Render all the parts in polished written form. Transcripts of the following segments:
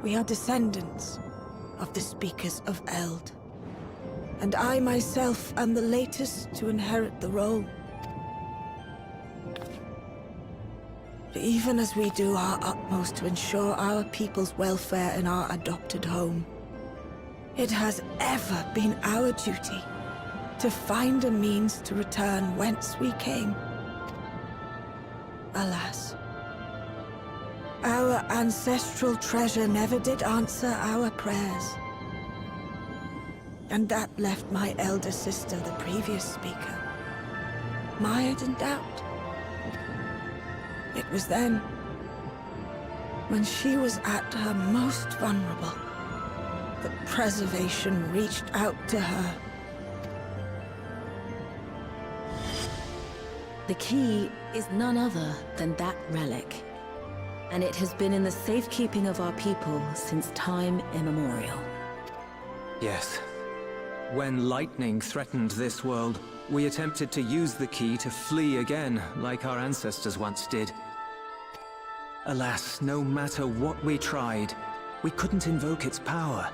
We are descendants of the Speakers of Eld, and I myself am the latest to inherit the role. Even as we do our utmost to ensure our people's welfare in our adopted home, it has ever been our duty to find a means to return whence we came. Alas, our ancestral treasure never did answer our prayers. And that left my elder sister, the previous speaker, mired in doubt. It was then, when she was at her most vulnerable, that preservation reached out to her. The key is none other than that relic, and it has been in the safekeeping of our people since time immemorial. Yes. When lightning threatened this world, we attempted to use the key to flee again, like our ancestors once did. Alas, no matter what we tried, we couldn't invoke its power.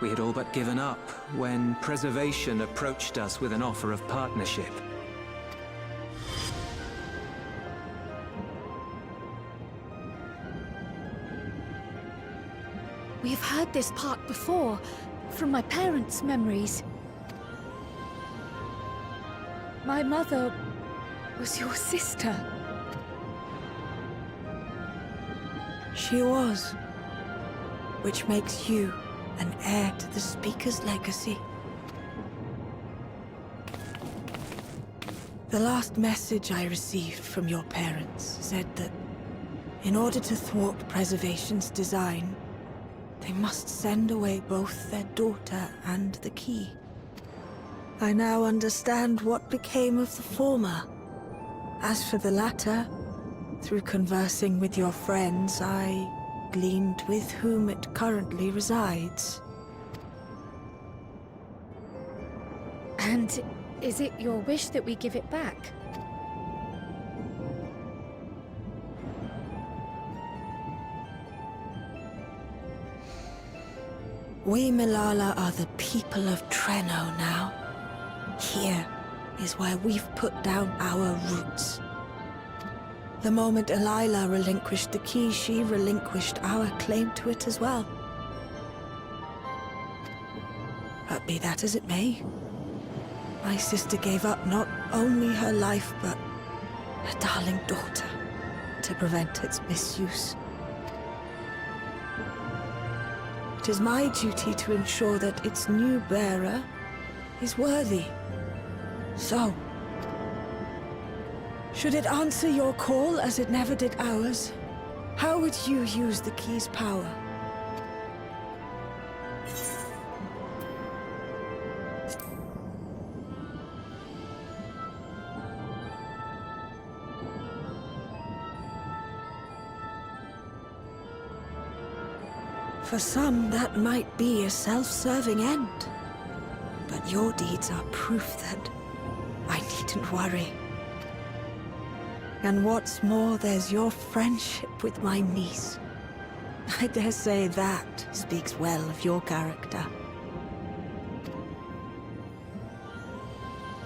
We had all but given up when Preservation approached us with an offer of partnership. We've heard this part before, from my parents' memories. My mother was your sister. She was, which makes you an heir to the Speaker's legacy. The last message I received from your parents said that in order to thwart Preservation's design, they must send away both their daughter and the key. I now understand what became of the former. As for the latter, through conversing with your friends, I gleaned with whom it currently resides. And is it your wish that we give it back? We Milala are the people of Treno now. Here is where we've put down our roots. The moment Elila relinquished the key, she relinquished our claim to it as well. But be that as it may, my sister gave up not only her life, but her darling daughter, to prevent its misuse. It is my duty to ensure that its new bearer is worthy. So, should it answer your call as it never did ours, how would you use the key's power? For some, that might be a self-serving end. But your deeds are proof that I needn't worry. And what's more, there's your friendship with my niece. I dare say that speaks well of your character.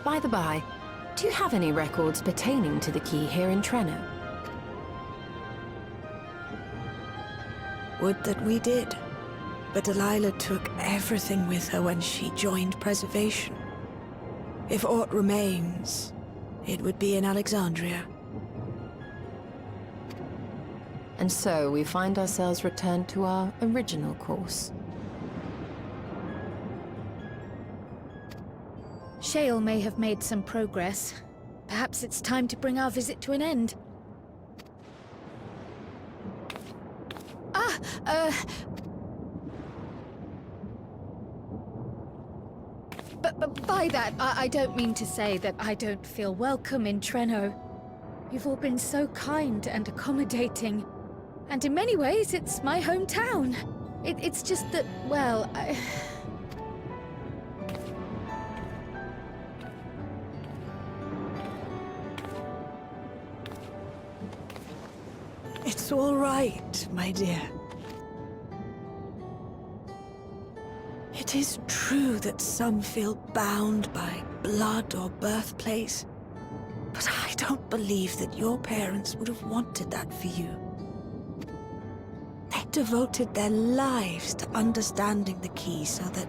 By the by, do you have any records pertaining to the key here in Treno? Would that we did. But Delilah took everything with her when she joined Preservation. If aught remains, it would be in Alexandria. And so we find ourselves returned to our original course. Shale may have made some progress. Perhaps it's time to bring our visit to an end. But by that, I don't mean to say that I don't feel welcome in Treno. You've all been so kind and accommodating. And in many ways, it's my hometown. It's just that, well, It's all right, my dear. It is true that some feel bound by blood or birthplace, but I don't believe that your parents would have wanted that for you. They devoted their lives to understanding the key so that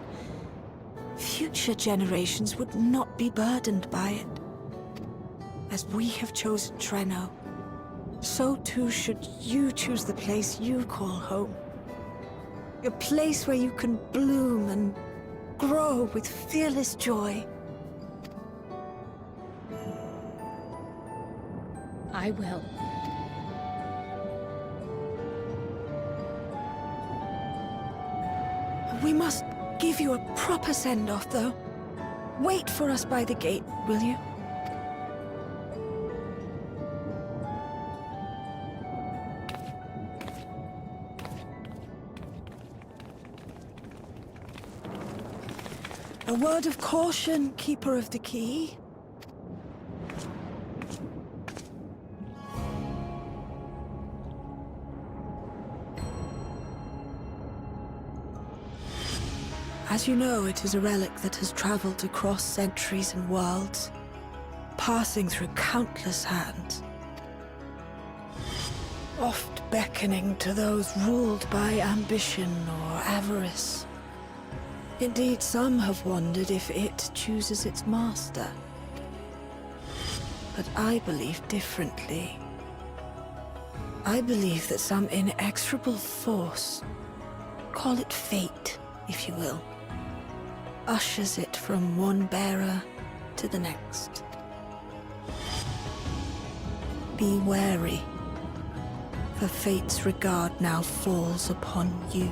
future generations would not be burdened by it. As we have chosen Treno, so too should you choose the place you call home. A place where you can bloom and grow with fearless joy. I will. We must give you a proper send-off, though. Wait for us by the gate, will you? A word of caution, Keeper of the Key. As you know, it is a relic that has traveled across centuries and worlds, passing through countless hands, oft beckoning to those ruled by ambition or avarice. Indeed, some have wondered if it chooses its master. But I believe differently. I believe that some inexorable force, call it fate, if you will, ushers it from one bearer to the next. Be wary, for fate's regard now falls upon you.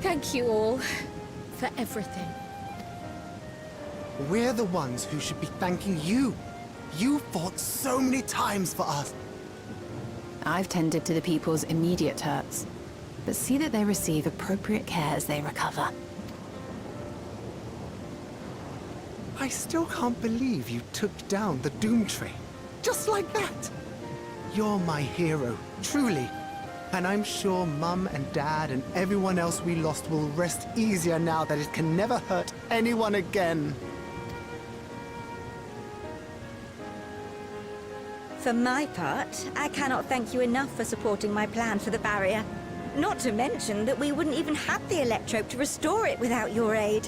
Thank you all for everything. We're the ones who should be thanking you. You fought so many times for us. I've tended to the people's immediate hurts, but see that they receive appropriate care as they recover. I still can't believe you took down the Dawntrail. Just like that. You're my hero, truly. And I'm sure Mum and Dad and everyone else we lost will rest easier now that it can never hurt anyone again. For my part, I cannot thank you enough for supporting my plan for the barrier. Not to mention that we wouldn't even have the electrope to restore it without your aid.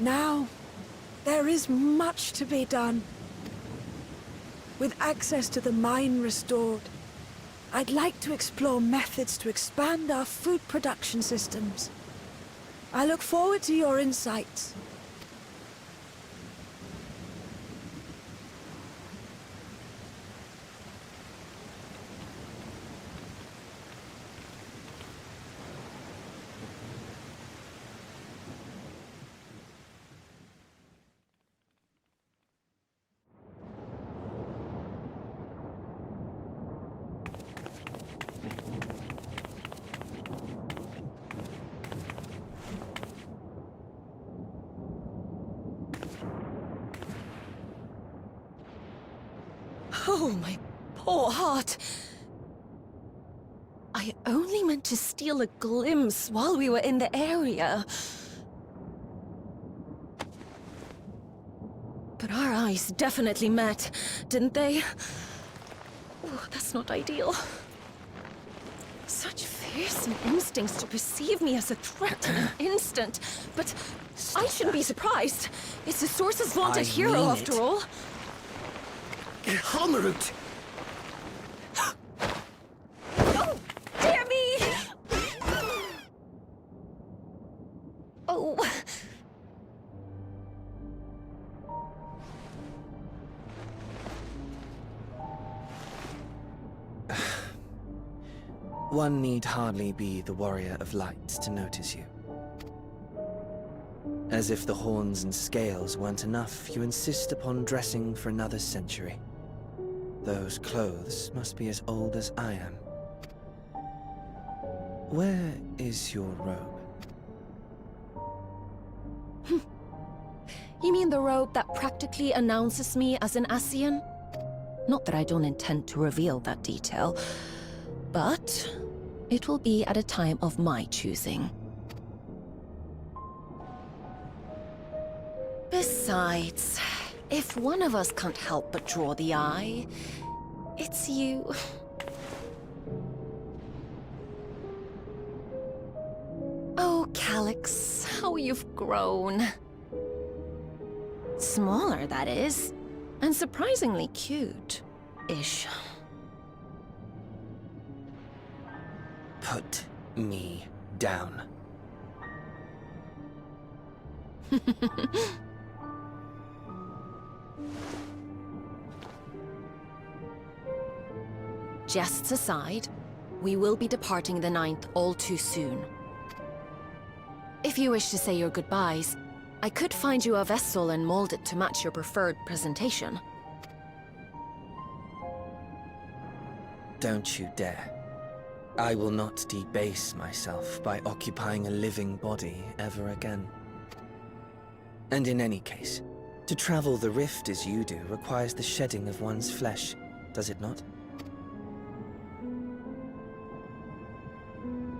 Now, there is much to be done. With access to the mine restored, I'd like to explore methods to expand our food production systems. I look forward to your insights. Oh, my poor heart. I only meant to steal a glimpse while we were in the area. But our eyes definitely met, didn't they? Oh, that's not ideal. Such fearsome instincts to perceive me as a threat in an instant. But I shouldn't be surprised. It's the Source's vaunted hero, after all. Holmerut! Oh, dear me! Oh. One need hardly be the Warrior of Light to notice you. As if the horns and scales weren't enough, you insist upon dressing for another century. Those clothes must be as old as I am. Where is your robe? You mean the robe that practically announces me as an Ascian? Not that I don't intend to reveal that detail, but it will be at a time of my choosing. Besides, if one of us can't help but draw the eye, it's you. Oh, Calyx, how you've grown. Smaller, that is. And surprisingly cute-ish. Put me down. Jests aside, we will be departing the 9th all too soon. If you wish to say your goodbyes, I could find you a vessel and mold it to match your preferred presentation. Don't you dare. I will not debase myself by occupying a living body ever again. And in any case, to travel the rift as you do requires the shedding of one's flesh, does it not?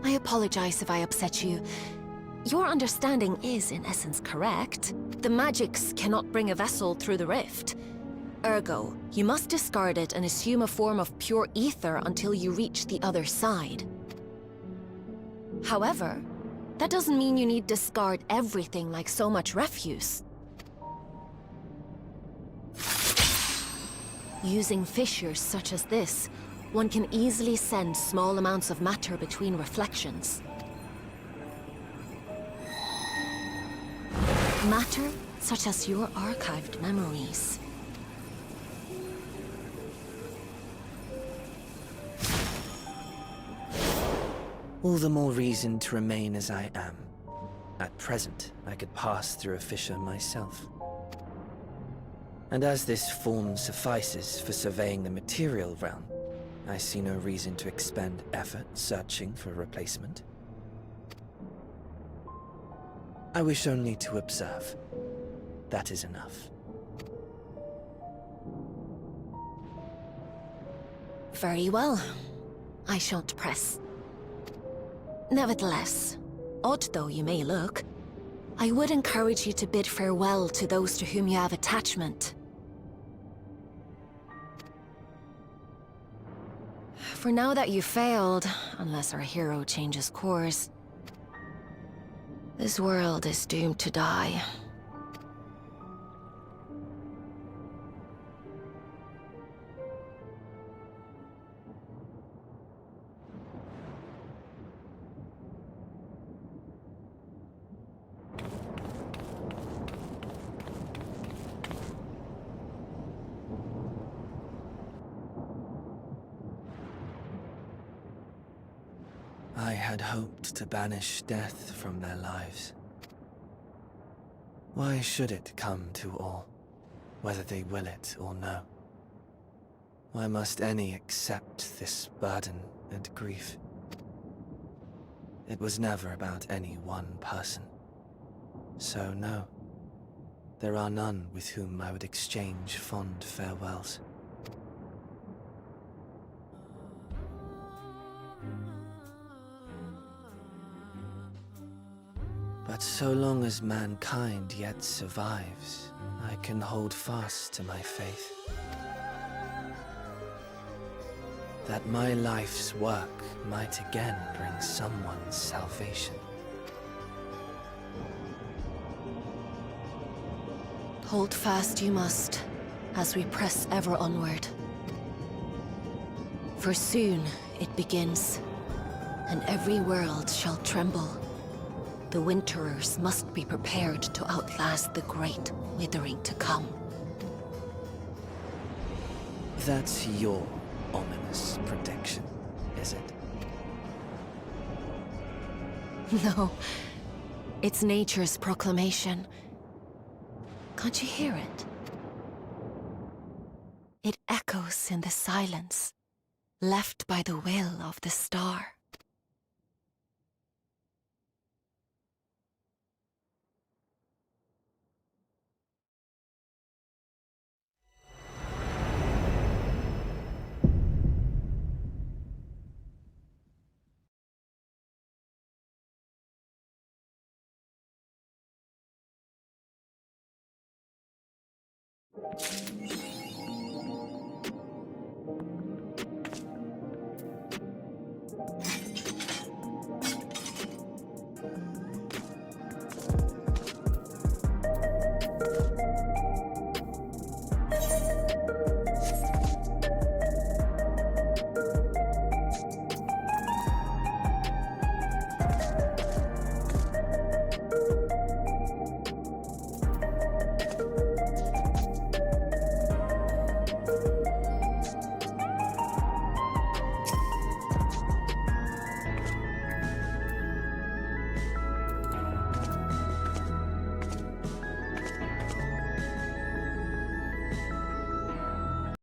I apologize if I upset you. Your understanding is, in essence, correct. The magics cannot bring a vessel through the rift. Ergo, you must discard it and assume a form of pure ether until you reach the other side. However, that doesn't mean you need discard everything like so much refuse. Using fissures such as this, one can easily send small amounts of matter between reflections. Matter such as your archived memories. All the more reason to remain as I am. At present, I could pass through a fissure myself. And as this form suffices for surveying the material realm, I see no reason to expend effort searching for a replacement. I wish only to observe. That is enough. Very well. I shan't press. Nevertheless, odd though you may look, I would encourage you to bid farewell to those to whom you have attachment. For now that you've failed, unless our hero changes course, this world is doomed to die. I had hoped to banish death from their lives. Why should it come to all, whether they will it or no? Why must any accept this burden and grief? It was never about any one person. So no, there are none with whom I would exchange fond farewells. But so long as mankind yet survives, I can hold fast to my faith. That my life's work might again bring someone's salvation. Hold fast you must, as we press ever onward. For soon it begins, and every world shall tremble. The Winterers must be prepared to outlast the great withering to come. That's your ominous prediction, is it? No, it's nature's proclamation. Can't you hear it? It echoes in the silence, left by the will of the star.